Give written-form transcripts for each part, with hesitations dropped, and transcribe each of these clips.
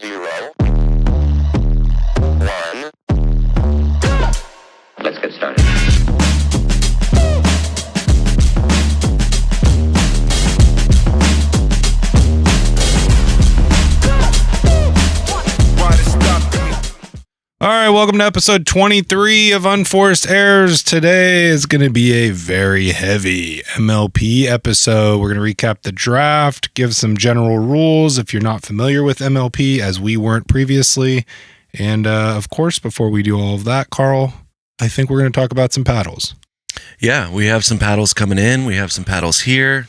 0, 1. Let's get started. All right, welcome to episode 23 of Unforced Errors. Today is going to be a very heavy MLP episode. We're going to recap the draft, give some general rules if you're not familiar with MLP, as we weren't previously. And of course, before we do all of that, Carl, I think we're going to talk about some paddles. Yeah, we have some paddles coming in. We have some paddles here.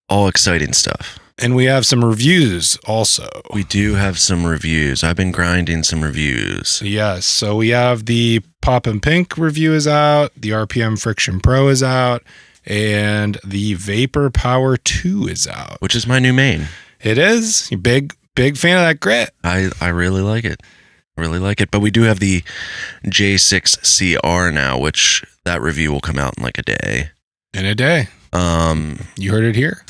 All exciting stuff. And we have some reviews also. We do have some reviews. I've been grinding some reviews. Yes, so we have the Pop and Pink review is out, the RPM Friction Pro is out, and the Vapor Power 2 is out. Which is my new main. It is? You big fan of that grit? I really like it. Really like it. But we do have the J6CR now, which that review will come out in like a day. In a day. You heard it here.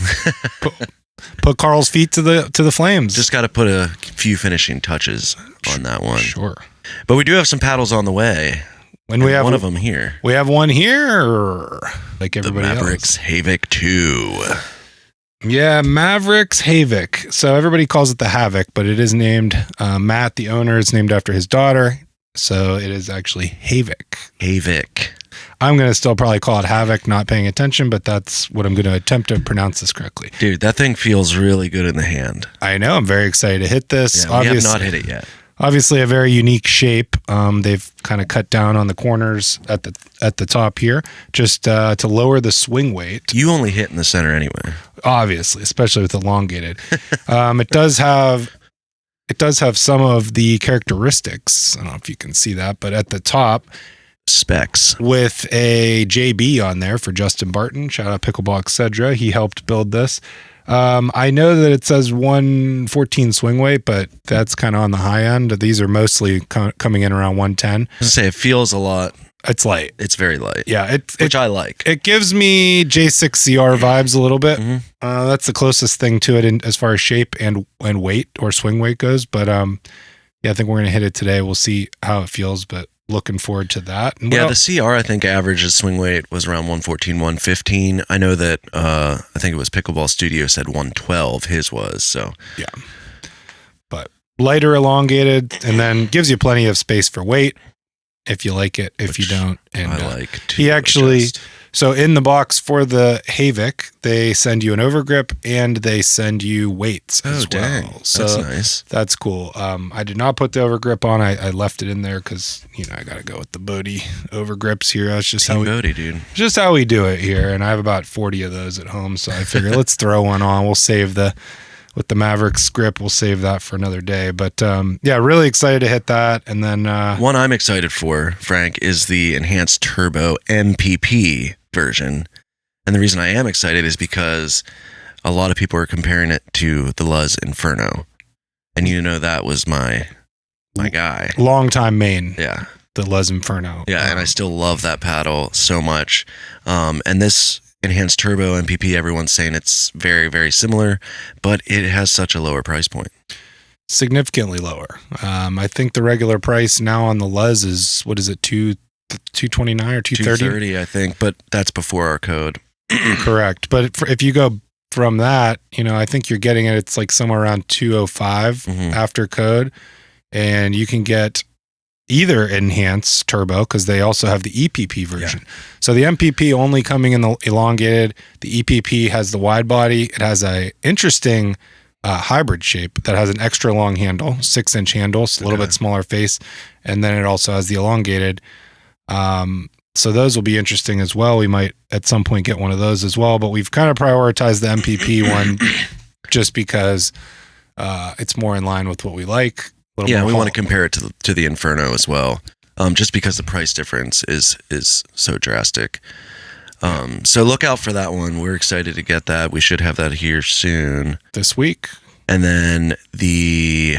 Put Carl's feet to the flames. Just got to put a few finishing touches on that one. Sure. But we do have some paddles on the way. And we have one of them here. We have one here, like everybody else. The Maverix Havik 2. Yeah, Maverix Havik. So everybody calls it the Havik, but it is named Matt, the owner, is named after his daughter. So it is actually Havik. Havik. I'm going to still probably call it Havoc, not paying attention, but that's what I'm going to attempt to pronounce this correctly. Dude, that thing feels really good in the hand. I know. I'm very excited to hit this. Yeah, we have not hit it yet. Obviously a very unique shape. They've kind of cut down on the corners at the top here just to lower the swing weight. You only hit in the center anyway. Obviously, especially with elongated. It does have some of the characteristics. I don't know if you can see that, but at the top, specs with a JB on there for Justin Barton. Shout out Pickleball Etc. He helped build this. I know that it says 114 swing weight, but that's kind of on the high end. These are mostly coming in around 110. I say it feels a lot. It's light. It's very light. Yeah, which I like. It gives me J6CR vibes a little bit. Mm-hmm. That's the closest thing to it as far as shape and weight or swing weight goes. But yeah, I think we're gonna hit it today. We'll see how it feels, but looking forward to that. And yeah, the CR, I think average's swing weight was around 114, 115. I know that I think it was Pickleball Studio said 112. His was, so yeah. But lighter, elongated, and then gives you plenty of space for weight if you like it. If you don't, and I like. He actually. So in the box for the Havik, they send you an overgrip and they send you weights as well. Dang. So that's nice. That's cool. I did not put the overgrip on. I left it in there because I got to go with the Bodie overgrips here. That's just Team Bodie, dude. Just how we do it here. And I have about 40 of those at home, so I figured let's throw one on. We'll save with the Mavericks grip, we'll save that for another day. But yeah, really excited to hit that. And then one I'm excited for, Frank, is the Enhanced Turbo MPP version. And the reason I am excited is because a lot of people are comparing it to the Luz Inferno. And that was my guy. Long time main. Yeah. The Luz Inferno. Yeah, and I still love that paddle so much. And this Enhanced Turbo MPP, everyone's saying it's very, very similar, but it has such a lower price point. Significantly lower. I think the regular price now on the Luz is, what is it, $229 or $230? $230, I think, but that's before our code. Correct. But if you go from that, I think you're getting it. It's like somewhere around $205 after code, and you can get either Enhanced Turbo because they also have the EPP version. Yeah. So the MPP only coming in the elongated. The EPP has the wide body. It has a interesting hybrid shape that has an extra long handle, 6-inch handle, so a little bit smaller face, and then it also has the elongated. So those will be interesting as well. We might at some point get one of those as well, but we've kind of prioritized the MPP one just because it's more in line with what we like. Yeah, we want to compare it to the Inferno as well, just because the price difference is so drastic. So look out for that one. We're excited to get that. We should have that here soon. This week. And then the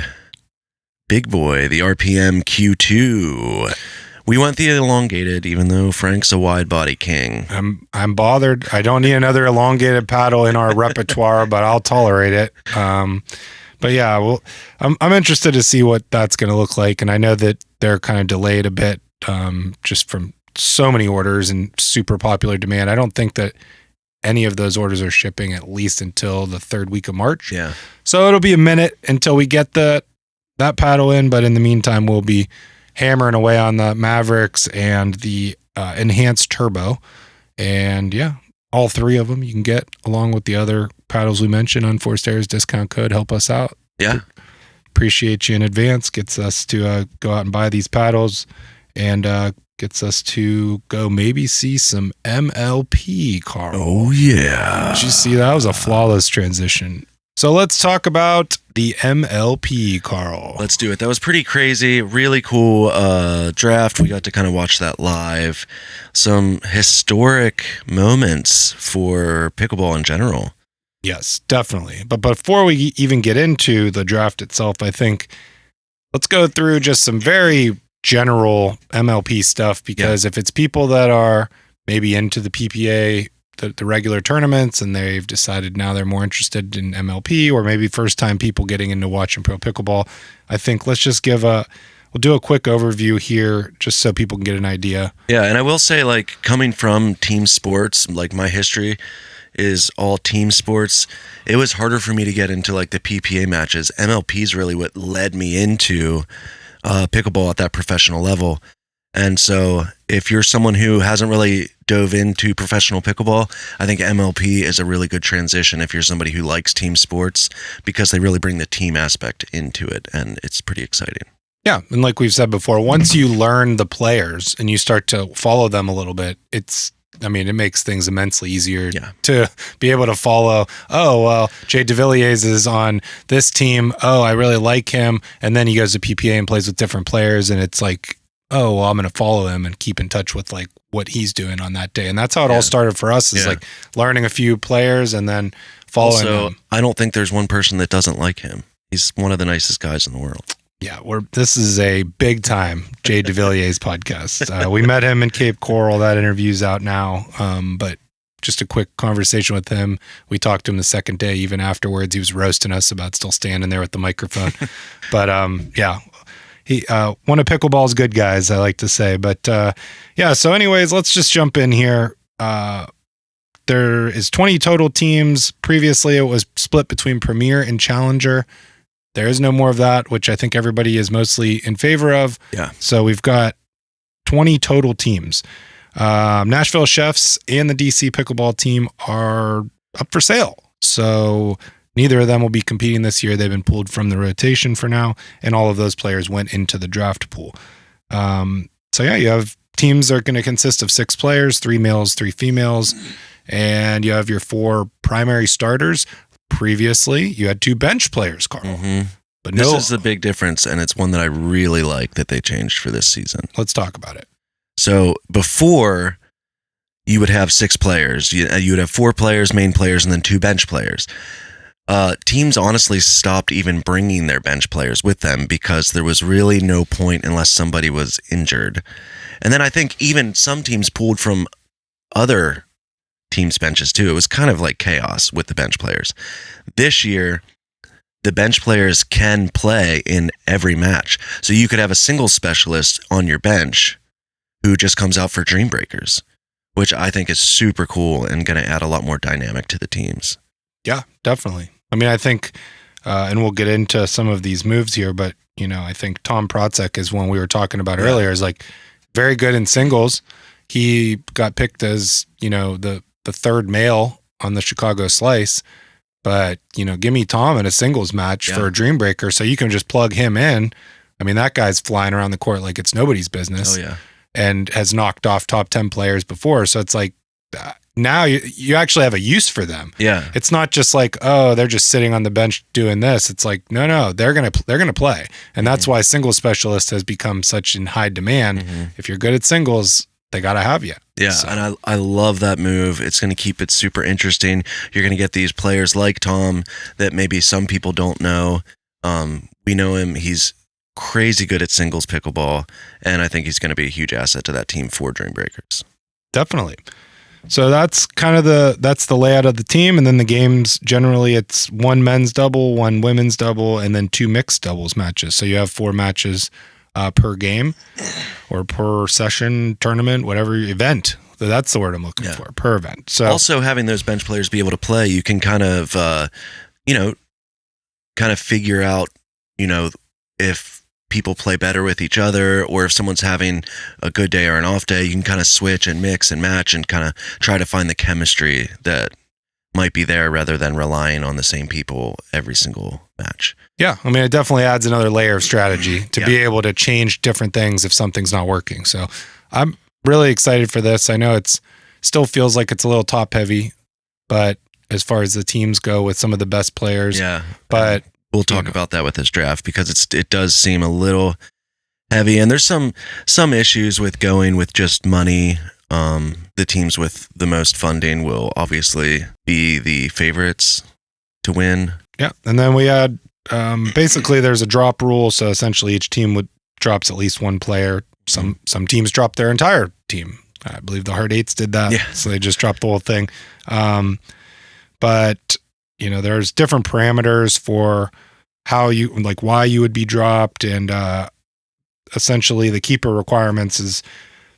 big boy, the RPM Q2. We went the elongated, even though Frank's a wide body king. I'm bothered. I don't need another elongated paddle in our repertoire, but I'll tolerate it. But yeah, well, I'm interested to see what that's going to look like, and I know that they're kind of delayed a bit, just from so many orders and super popular demand. I don't think that any of those orders are shipping at least until the third week of March. Yeah. So it'll be a minute until we get that paddle in, but in the meantime, we'll be hammering away on the Maverix and the enhanced turbo, and yeah, all three of them you can get along with the other paddles we mentioned. Unforced Errors discount code, help us out. Yeah. Appreciate you in advance. Gets us to go out and buy these paddles, and gets us to go maybe see some MLP, Carl. Oh, yeah. Did you see that? That was a flawless transition. So let's talk about the MLP, Carl. Let's do it. That was pretty crazy. Really cool draft. We got to kind of watch that live. Some historic moments for pickleball in general. Yes, definitely. But before we even get into the draft itself, I think let's go through just some very general MLP stuff, because if it's people that are maybe into the PPA, the regular tournaments, and they've decided now they're more interested in MLP, or maybe first time people getting into watching pro pickleball, I think let's just we'll do a quick overview here just so people can get an idea. Yeah, and I will say, like, coming from team sports, like my history is all team sports, it was harder for me to get into like the PPA matches. MLP is really what led me into pickleball at that professional level. And so if you're someone who hasn't really dove into professional pickleball, I think MLP is a really good transition if you're somebody who likes team sports, because they really bring the team aspect into it, and it's pretty exciting. Yeah, and like we've said before, once you learn the players and you start to follow them a little bit, it makes things immensely easier to be able to follow. Oh, well, Jay DeVilliers is on this team. Oh, I really like him. And then he goes to PPA and plays with different players, and it's like, oh, well, I'm going to follow him and keep in touch with like what he's doing on that day. And that's how it all started for us, is like learning a few players and then following them. I don't think there's one person that doesn't like him. He's one of the nicest guys in the world. Yeah, this is a big time Jay DeVilliers podcast. We met him in Cape Coral. That interview's out now. But just a quick conversation with him. We talked to him the second day. Even afterwards, he was roasting us about still standing there with the microphone. But he one of pickleball's good guys, I like to say. But so anyways, let's just jump in here. There is 20 total teams. Previously, it was split between Premier and Challenger. There is no more of that, which I think everybody is mostly in favor of. Yeah. So we've got 20 total teams. Nashville Chefs and the DC Pickleball team are up for sale. So neither of them will be competing this year. They've been pulled from the rotation for now, and all of those players went into the draft pool. You have teams that are going to consist of 6 players, 3 males, 3 females, and you have your 4 primary starters. Previously, you had 2 bench players, Carl. Mm-hmm. But this is the big difference, and it's one that I really like that they changed for this season. Let's talk about it. So before, you would have 6 players. You would have 4 players, main players, and then 2 bench players. Teams honestly stopped even bringing their bench players with them because there was really no point unless somebody was injured. And then I think even some teams pulled from other teams' benches too. It was kind of like chaos with the bench players. This year, the bench players can play in every match. So you could have a single specialist on your bench who just comes out for Dream Breakers, which I think is super cool and going to add a lot more dynamic to the teams. Yeah, definitely. I mean, I think, and we'll get into some of these moves here, but I think Tom Protzek is one we were talking about earlier, is like very good in singles. He got picked as, the third male on the Chicago Slice, but give me Tom in a singles match for a Dream Breaker, so you can just plug him in. I mean, that guy's flying around the court like it's nobody's business. Oh yeah, and has knocked off top 10 players before. So it's like now you actually have a use for them. Yeah, it's not just like, oh, they're just sitting on the bench doing this. It's like no, they're gonna play, and that's why singles specialist has become such in high demand. If you're good at singles, they got to have you. Yeah, so. And I love that move. It's going to keep it super interesting. You're going to get these players like Tom that maybe some people don't know. We know him. He's crazy good at singles pickleball, and I think he's going to be a huge asset to that team for Dream Breakers. Definitely. So that's kind of the layout of the team. And then the games, generally it's one men's double, one women's double, and then 2 mixed doubles matches. So you have 4 matches per game or per session, tournament, whatever event. So that's the word I'm looking for, per event. So also having those bench players be able to play, you can kind of, figure out, if people play better with each other, or if someone's having a good day or an off day, you can kind of switch and mix and match and kind of try to find the chemistry that might be there rather than relying on the same people every single match. Yeah, I mean, it definitely adds another layer of strategy to be able to change different things if something's not working. So I'm really excited for this. I know it's still feels like it's a little top heavy, but as far as the teams go with some of the best players, but we'll talk about that with this draft because it does seem a little heavy, and there's some issues with going with just money. The teams with the most funding will obviously be the favorites to win. Yeah, and then we had basically there's a drop rule, so essentially each team drops at least one player. Some teams drop their entire team. I believe the Hard Eights did that, so they just dropped the whole thing. But there's different parameters for how why you would be dropped, and essentially the keeper requirements is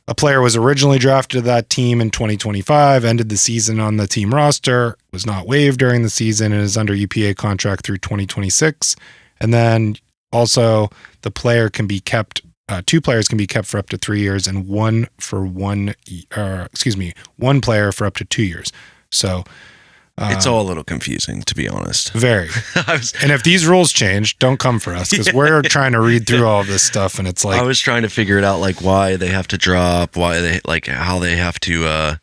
a player was originally drafted to that team in 2025, ended the season on the team roster, was not waived during the season, and is under UPA contract through 2026. And then also the player can be kept, 2 players can be kept for up to 3 years, and one player for up to 2 years. So it's all a little confusing, to be honest. Very. And if these rules change, don't come for us, because we're trying to read through all of this stuff, and it's like, I was trying to figure it out, like why they have to drop, why they how they have to,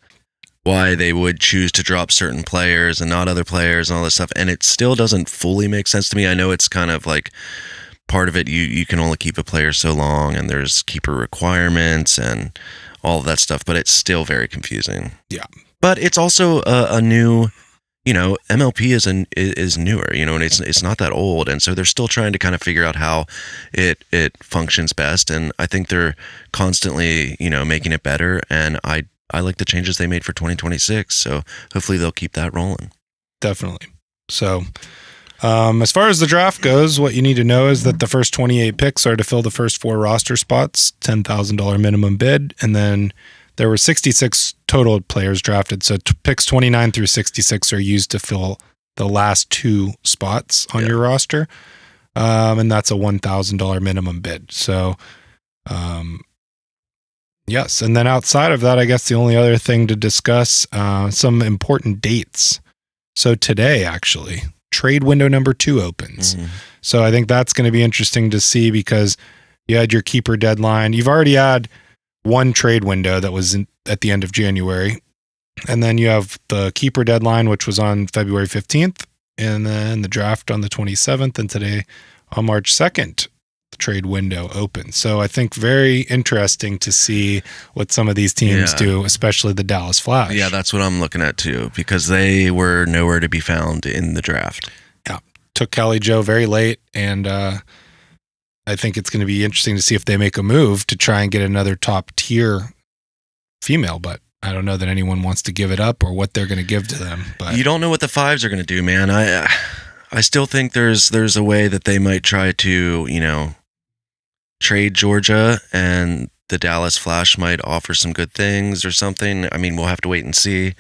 why they would choose to drop certain players and not other players and all this stuff, and it still doesn't fully make sense to me. I know it's kind of like part of it. You can only keep a player so long, and there's keeper requirements and all of that stuff, but it's still very confusing. Yeah. But it's also a new. MLP is newer, and it's not that old, and so they're still trying to kind of figure out how it functions best, and I think they're constantly making it better, and I like the changes they made for 2026, so hopefully they'll keep that rolling. Definitely. So as far as the draft goes, what you need to know is that the first 28 picks are to fill the first 4 roster spots, $10,000 minimum bid, and then there were 66 total players drafted, so picks 29 through 66 are used to fill the last 2 spots on your roster, and that's a $1,000 minimum bid. So, yes, and then outside of that, I guess the only other thing to discuss, some important dates. So today, actually, trade window number 2 opens. Mm-hmm. So I think that's going to be interesting to see, because you had your keeper deadline. You've already had one trade window that was at the end of January. And then you have the keeper deadline, which was on February 15th, and then the draft on the 27th, and today on March 2nd, the trade window opens. So I think very interesting to see what some of these teams do, especially the Dallas Flash. Yeah, that's what I'm looking at too, because they were nowhere to be found in the draft. Yeah. Took Kelly Joe very late, and I think it's going to be interesting to see if they make a move to try and get another top tier female, but I don't know that anyone wants to give it up or what they're going to give to them. But you don't know what the 5s are going to do, man. I still think there's a way that they might try to, trade Georgia, and the Dallas Flash might offer some good things or something. I mean, we'll have to wait and see.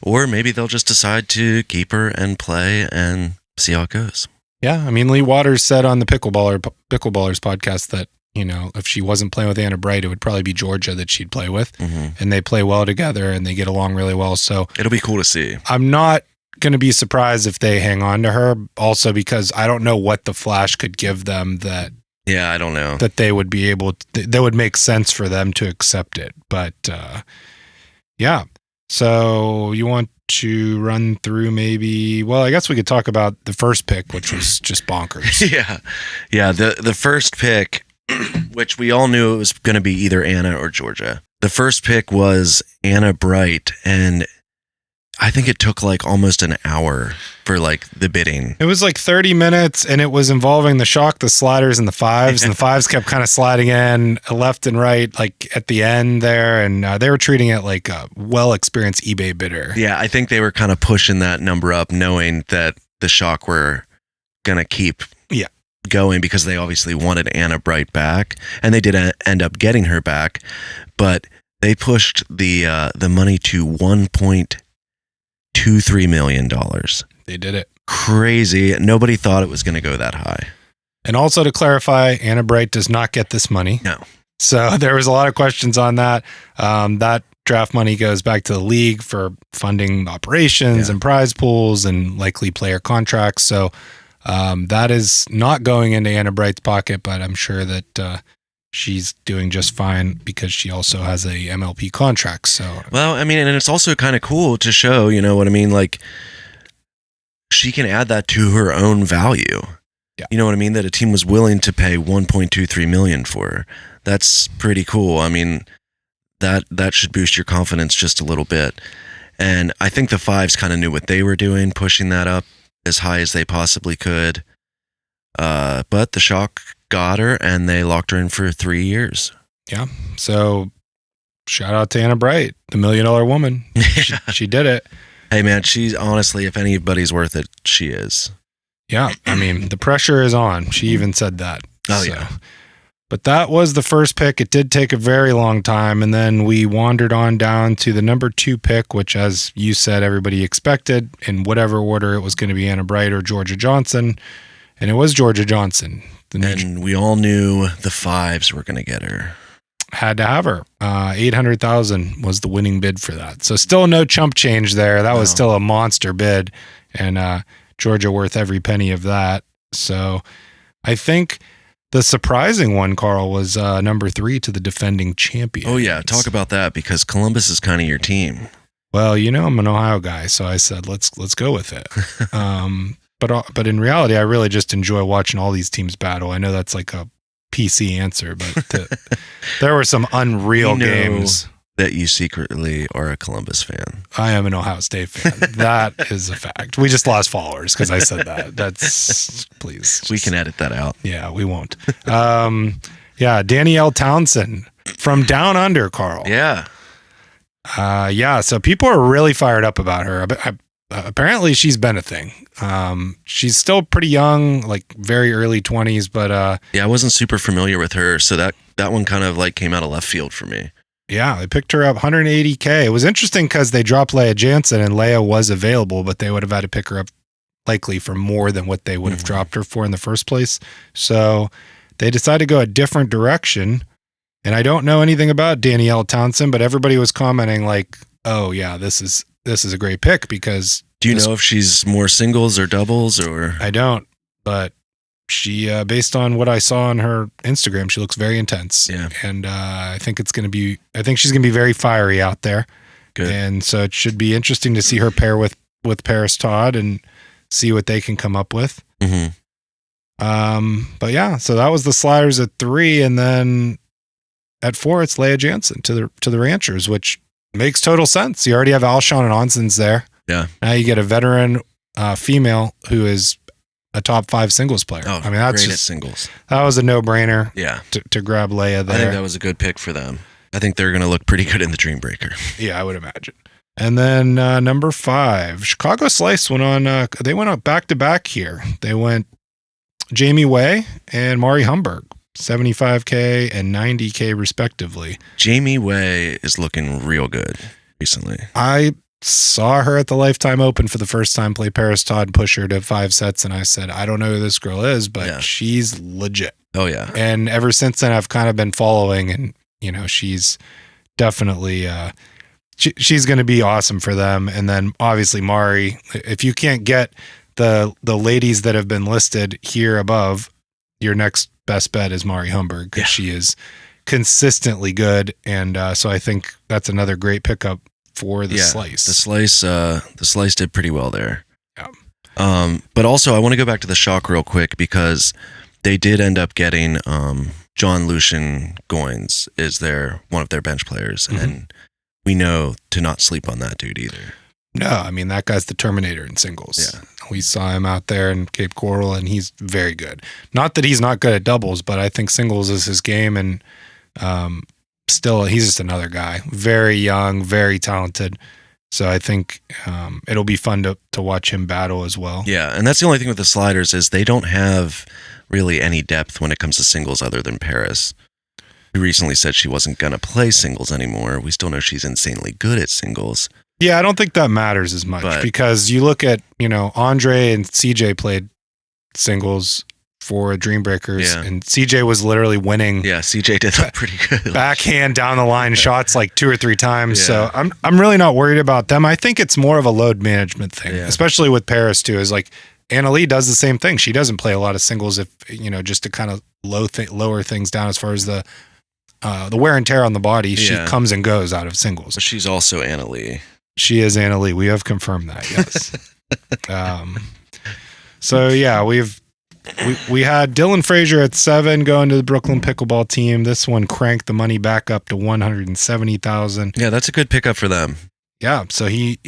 Or maybe they'll just decide to keep her and play and see how it goes. Yeah, I mean, Lee Waters said on the Pickleballers podcast that, if she wasn't playing with Anna Bright, it would probably be Georgia that she'd play with. Mm-hmm. And they play well together, and they get along really well. So it'll be cool to see. I'm not going to be surprised if they hang on to her, also because I don't know what the Flash could give them that. Yeah, I don't know. That they would be able to, that would make sense for them to accept it. But yeah. So you want to run through maybe, well, I guess we could talk about the first pick, which was just bonkers. Yeah. The first pick, which we all knew it was going to be either Anna or Georgia. The first pick was Anna Bright, and I think it took like almost an hour for like the bidding. It was like 30 minutes, and it was involving the shock, the sliders, and the fives. And the fives kept kind of sliding in left and right, like at the end there. And they were treating it like a well-experienced eBay bidder. Yeah, I think they were kind of pushing that number up, knowing that the shock were going to keep going because they obviously wanted Anna Bright back. And they did end up getting her back. But they pushed the money to $1.23 million. They did it. Crazy. Nobody thought it was going to go that high. And also to clarify, Anna Bright does not get this money. No. So there was a lot of questions on that. That draft money goes back to the league for funding operations and prize pools and likely player contracts. So that is not going into Anna Bright's pocket, but I'm sure that she's doing just fine because she also has a MLP contract. So, well, I mean, and it's also kind of cool to show, you know what I mean? Like, she can add that to her own value. Yeah. You know what I mean? That a team was willing to pay $1.23 million for her. That's pretty cool. I mean, that should boost your confidence just a little bit. And I think the fives kind of knew what they were doing, pushing that up as high as they possibly could. But the shock got her, and they locked her in for 3 years. Yeah. So shout out to Anna Bright, the $1 million woman. She did it. Hey, man, she's honestly, if anybody's worth it, she is. Yeah. I mean, the pressure is on. She even said that. Oh, yeah. But that was the first pick. It did take a very long time. And then we wandered on down to the number 2 pick, which, as you said, everybody expected in whatever order it was going to be Anna Bright or Georgia Johnson. And it was Georgia Johnson. And we all knew the fives were going to get her. Had to have her. $800,000 was the winning bid for that. So still no chump change there. That was still a monster bid, and Georgia worth every penny of that. So I think the surprising one, Carl, was number 3 to the defending champion. Oh yeah, talk about that, because Columbus is kind of your team. Well, you know, I'm an Ohio guy, so I said let's go with it. But in reality, I really just enjoy watching all these teams battle. I know that's like a PC answer, but there were some unreal games. That you secretly are a Columbus fan. I am an Ohio State fan. That is a fact. We just lost followers because I said that. That's please. We can edit that out. Yeah, we won't. Danielle Townsend from Down Under, Carl. Yeah. So people are really fired up about her. Apparently she's been a thing. She's still pretty young, like very early 20s, but I wasn't super familiar with her, so that one kind of like came out of left field for me. Yeah, they picked her up $180K. It was interesting because they dropped Leah Jansen, and Leah was available, but they would have had to pick her up likely for more than what they would have dropped her for in the first place. So they decided to go a different direction. And I don't know anything about Danielle Townsend, but everybody was commenting like, "Oh yeah, this is a great pick," because do you know if she's more singles or doubles or? I don't, but she, based on what I saw on her Instagram, she looks very intense. Yeah. And I think she's going to be very fiery out there. Good. And so it should be interesting to see her pair with Paris Todd and see what they can come up with. Mm-hmm. But yeah, so that was the sliders at 3. And then at 4, it's Leah Jansen to the Ranchers, which makes total sense. You already have Alshon and Onsens there. Yeah. Now you get a veteran female who is a top 5 singles player. Oh, I mean, that's great at singles. That was a no-brainer. Yeah. To grab Leia there. I think that was a good pick for them. I think they're going to look pretty good in the Dream Breaker. Yeah, I would imagine. And then number 5, Chicago Slice went on. They went up back-to-back here. They went Jamie Way and Mari Humberg, $75K and $90K respectively. Jamie Way is looking real good recently. I saw her at the Lifetime Open for the first time play Paris Todd, push her to 5 sets, and I said, I don't know who this girl is, but she's legit. Oh yeah. And ever since then, I've kind of been following, and you know, she's definitely she's going to be awesome for them. And then obviously Mari, if you can't get the ladies that have been listed here above, your next best bet is Mari Humberg, because she is consistently good, and so I think that's another great pickup for the Slice. The Slice did pretty well there. Yeah. But also I want to go back to the Shock real quick, because they did end up getting John Lucian Goins is one of their bench players, and we know to not sleep on that dude either. No, I mean, that guy's the Terminator in singles. Yeah. We saw him out there in Cape Coral, and he's very good. Not that he's not good at doubles, but I think singles is his game, and still, he's just another guy. Very young, very talented. So I think it'll be fun to watch him battle as well. Yeah, and that's the only thing with the sliders is they don't have really any depth when it comes to singles other than Paris, who recently said she wasn't going to play singles anymore. We still know she's insanely good at singles. Yeah, I don't think that matters as much because you look at, Andre and CJ played singles for Dreambreakers, and CJ was literally winning. Yeah, CJ did that pretty good. Backhand down the line shots like 2 or 3 times. Yeah. So I'm really not worried about them. I think it's more of a load management thing, especially with Paris too. Is like Anna Leigh does the same thing. She doesn't play a lot of singles if just to kind of lower things down as far as the wear and tear on the body. She comes and goes out of singles. But she's also Anna Leigh. She is Anna Leigh. We have confirmed that. Yes. So yeah, we had Dylan Frazier at 7 going to the Brooklyn Pickleball team. This one cranked the money back up to $170,000. Yeah, that's a good pickup for them. Yeah, so he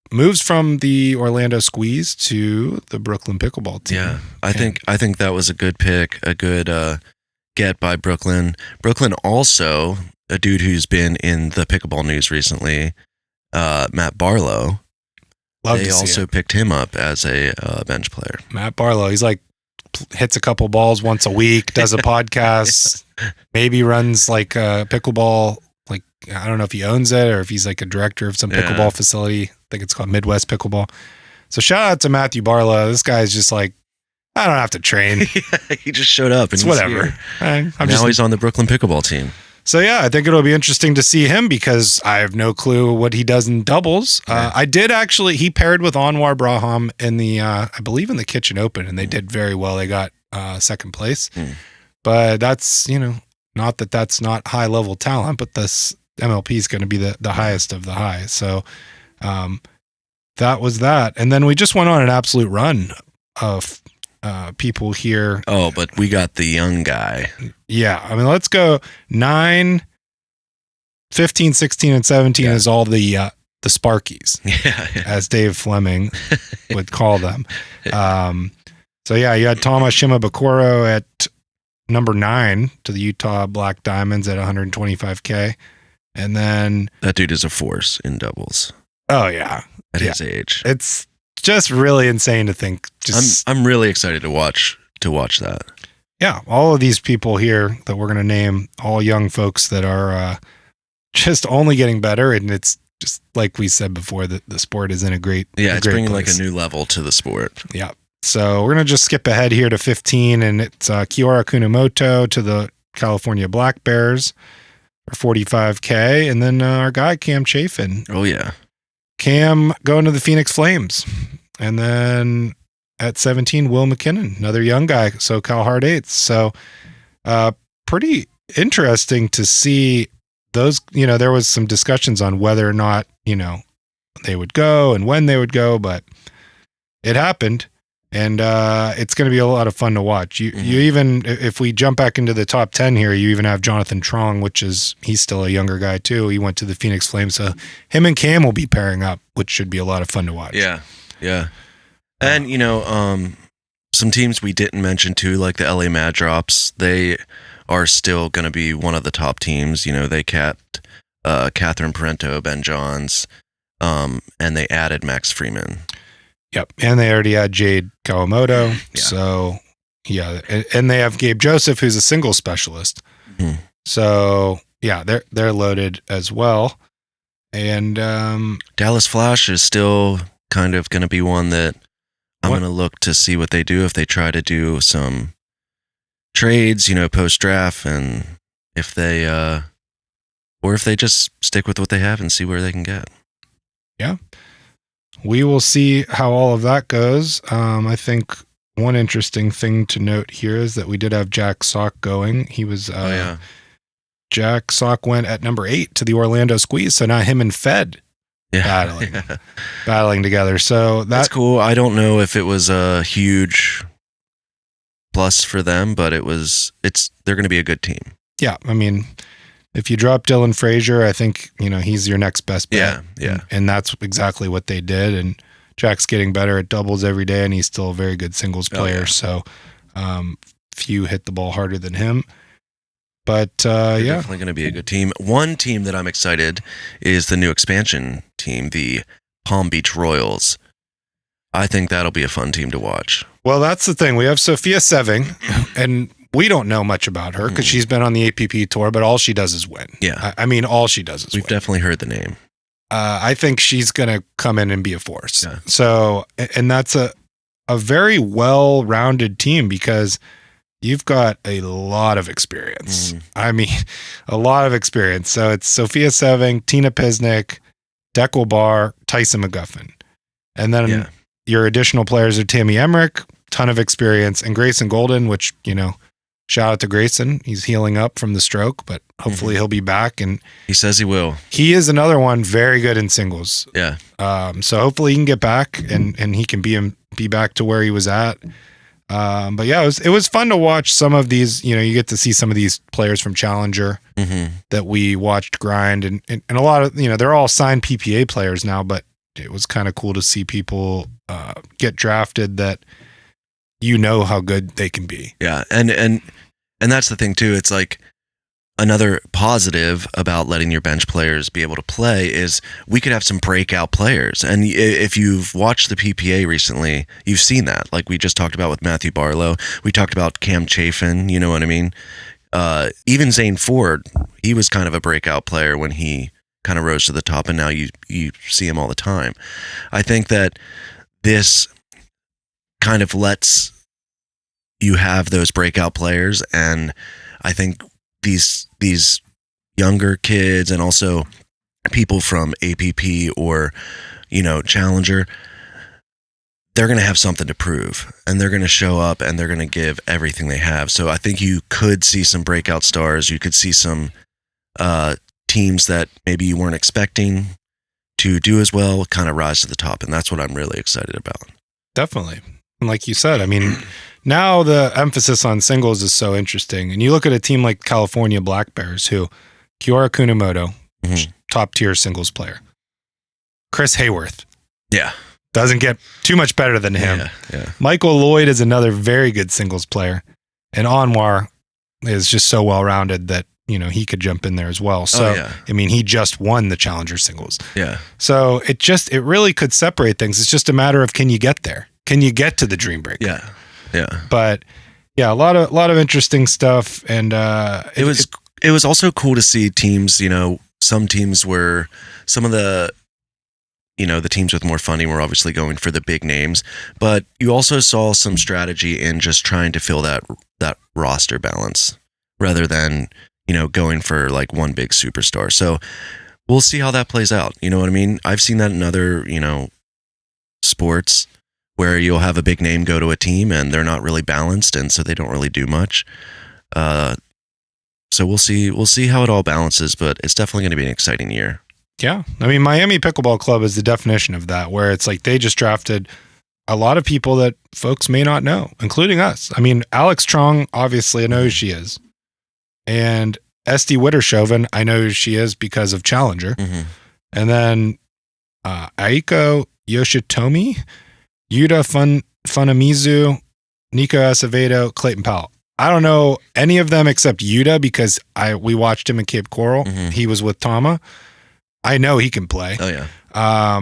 moves from the Orlando Squeeze to the Brooklyn Pickleball team. Yeah, I think that was a good pick, a good get by Brooklyn. Brooklyn also, a dude who's been in the pickleball news recently, Matt Barlow. They also picked him up as a bench player. Matt Barlow, he's like hits a couple balls once a week, does a podcast, maybe runs like a pickleball. Like, I don't know if he owns it or if he's like a director of some pickleball facility. I think it's called Midwest Pickleball. So shout out to Matthew Barlow. This guy's just like, I don't have to train. He just showed up. And it's whatever. Now he's on the Brooklyn Pickleball team. So yeah, I think it'll be interesting to see him because I have no clue what he does in doubles. I did actually, he paired with Anwar Braham in the, I believe in the Kitchen Open, and they did very well. They got second place, but that's, not that that's not high level talent, but this MLP is going to be the highest of the high. So that was that. And then we just went on an absolute run of people here. Oh, but we got the young guy. Yeah. I mean, let's go 9, 15, 16, and 17 is all the Sparkies, as Dave Fleming would call them. So yeah, you had Thomas Shimabukuro at number 9 to the Utah Black Diamonds at 125K. And then that dude is a force in doubles. Oh yeah. At his age. It's just really insane to think. I'm really excited to watch that. Yeah, all of these people here that we're going to name, all young folks that are just only getting better, and it's just like we said before that the sport is in a great it's bringing like a new level to the sport. Yeah. So we're going to just skip ahead here to 15, and it's Kiora Kunamoto to the California Black Bears for 45K, and then our guy Cam Chafin. Oh yeah. Cam going to the Phoenix Flames. And then at 17, Will McKinnon, another young guy, SoCal Hard Eights. So pretty interesting to see those. There was some discussions on whether or not, they would go and when they would go, but it happened. And it's going to be a lot of fun to watch. You even, if we jump back into the top 10 here, you even have Jonathan Trong, he's still a younger guy too. He went to the Phoenix Flames. So him and Cam will be pairing up, which should be a lot of fun to watch. Yeah. Yeah. And, some teams we didn't mention too, like the LA Mad Drops, they are still going to be one of the top teams. They kept Catherine Parento, Ben Johns, and they added Max Freeman. Yep. And they already had Jade Kawamoto. Yeah. So, yeah. And they have Gabe Joseph, who's a singles specialist. Mm-hmm. So, yeah, they're loaded as well. And Dallas Flash is still kind of going to be one that I'm going to look to see what they do if they try to do some trades, post-draft, and if they or if they just stick with what they have and see where they can get. Yeah. We will see how all of that goes. I think one interesting thing to note here is that we did have Jack Sock going. He was Jack Sock went at number 8 to the Orlando Squeeze. So now him and Fed battling together. So that's cool. I don't know if it was a huge plus for them, but they're going to be a good team. Yeah. I mean, If you drop Dylan Frazier, I think, he's your next best bet. Yeah. And that's exactly what they did. And Jack's getting better at doubles every day, and he's still a very good singles player. So few hit the ball harder than him. But They're definitely going to be a good team. One team that I'm excited is the new expansion team, the Palm Beach Royals. I think that'll be a fun team to watch. Well, that's the thing. We have Sophia Seving, and we don't know much about her because she's been on the APP tour, but all she does is win. Yeah. I mean, all she does is We've win. definitely heard the name. I think she's going to come in and be a force. Yeah. So, and that's a very well-rounded team because you've got a lot of experience. I mean, a lot of experience. So it's Sophia Seving, Tina Pisnik, Dekel Bar, Tyson McGuffin. And then your additional players are Tammy Emmerich, ton of experience, and Grayson Golden, which, shout out to Grayson. He's healing up from the stroke, but hopefully he'll be back. And he says he will. He is another one very good in singles. Yeah. So hopefully he can get back and he can be back to where he was at. But yeah, it was fun to watch some of these. You get to see some of these players from Challenger that we watched grind, and a lot of they're all signed PPA players now. But it was kind of cool to see people get drafted that how good they can be. Yeah, and that's the thing too. It's like another positive about letting your bench players be able to play is we could have some breakout players. And if you've watched the PPA recently, you've seen that. Like we just talked about with Matthew Barlow. We talked about Cam Chafin, you know what I mean? Even Zane Ford, he was kind of a breakout player when he kind of rose to the top, and now you see him all the time. I think that this kind of lets you have those breakout players, and I think these younger kids and also people from APP or Challenger, they're going to have something to prove, and they're going to show up and they're going to give everything they have. So I think you could see some breakout stars. You could see some teams that maybe you weren't expecting to do as well kind of rise to the top, and that's what I'm really excited about. Definitely. And like you said, I mean, now the emphasis on singles is so interesting. And you look at a team like California Black Bears, who Kiora Kunamoto, top tier singles player. Chris Hayworth. Yeah. Doesn't get too much better than him. Yeah. Michael Lloyd is another very good singles player. And Anwar is just so well rounded that, he could jump in there as well. So, I mean, he just won the Challenger singles. Yeah. So it really could separate things. It's just a matter of, can you get there? Can you get to the Dream Breaker? Yeah. Yeah. But yeah, a lot of interesting stuff. And it was also cool to see teams, some teams were some of the the teams with more funding were obviously going for the big names, but you also saw some strategy in just trying to fill that roster balance rather than, going for like one big superstar. So we'll see how that plays out. You know what I mean? I've seen that in other, sports where you'll have a big name go to a team and they're not really balanced, and so they don't really do much. So we'll see how it all balances, but it's definitely going to be an exciting year. Yeah. I mean, Miami Pickleball Club is the definition of that, where it's like they just drafted a lot of people that folks may not know, including us. I mean, Alex Trong, obviously I know who she is. And Esty Wittershoven, I know who she is because of Challenger. And then Aiko Yoshitomi, Yuta Funamizu, Nico Acevedo, Clayton Powell. I don't know any of them except Yuta because we watched him in Cape Coral. He was with Tama. I know he can play. Oh yeah.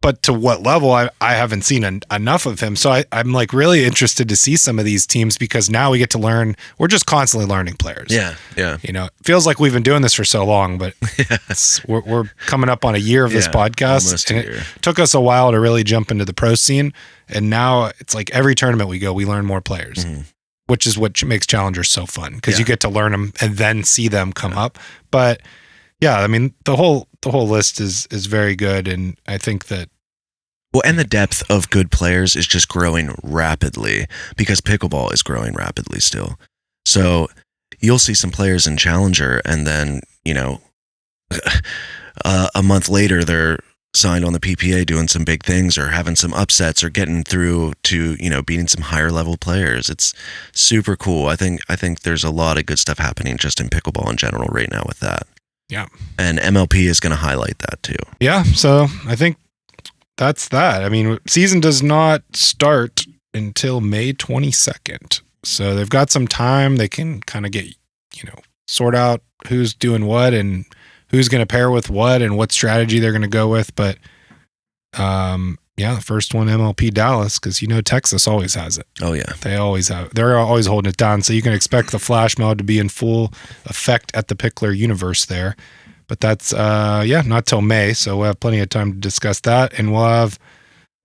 But to what level, I haven't seen enough of him. So I'm like really interested to see some of these teams because now we get to learn. We're just constantly learning players. Yeah. It feels like we've been doing this for so long, but we're coming up on a year of this podcast. And it took us a while to really jump into the pro scene. And now it's like every tournament we go, we learn more players, which is what makes Challengers so fun because you get to learn them and then see them come up. But yeah, I mean, the whole list is very good. And I think that, well, and the depth of good players is just growing rapidly because pickleball is growing rapidly still. So you'll see some players in Challenger, and then a month later they're signed on the PPA doing some big things or having some upsets or getting through to, beating some higher level players. It's super cool. I think there's a lot of good stuff happening just in pickleball in general right now with that. Yeah. And MLP is going to highlight that too. Yeah. So I think that's that. I mean, season does not start until May 22nd. So they've got some time. They can kind of get, sort out who's doing what and who's going to pair with what and what strategy they're going to go with. But the first one, MLP Dallas, because Texas always has it. Oh yeah, they're always holding it down. So you can expect the flash mode to be in full effect at the Pickler universe there. But that's not till May, so we'll have plenty of time to discuss that, and we'll have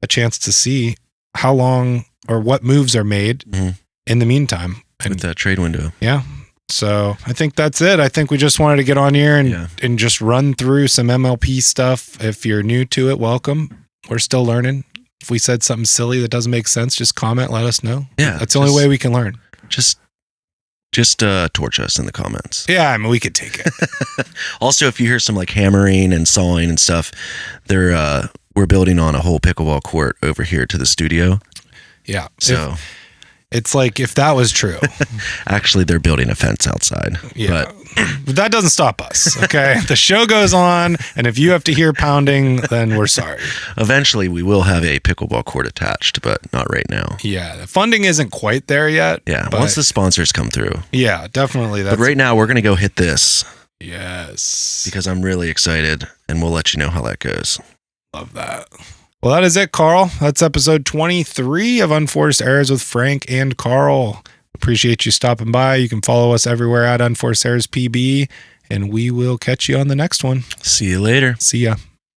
a chance to see how long or what moves are made in the meantime with that trade window. Yeah. So I think that's it. I think we just wanted to get on here and just run through some MLP stuff. If you're new to it, welcome. We're still learning. If we said something silly that doesn't make sense, just comment, let us know. Yeah. That's the only way we can learn. Just torch us in the comments. Yeah, I mean, we could take it. Also, if you hear some like hammering and sawing and stuff, we're building on a whole pickleball court over here to the studio. Yeah. So it's like if that was true. Actually, they're building a fence outside. Yeah. But that doesn't stop us. Okay. The show goes on, and if you have to hear pounding, then we're sorry. Eventually, we will have a pickleball court attached, but not right now. Yeah. The funding isn't quite there yet. Yeah. Once the sponsors come through. Yeah, definitely. But right now, we're going to go hit this. Yes. Because I'm really excited, and we'll let you know how that goes. Love that. Well, that is it, Carl. That's episode 23 of Unforced Errors with Frank and Carl. Appreciate you stopping by. You can follow us everywhere at Unforced Errors PB, and we will catch you on the next one. See you later. See ya.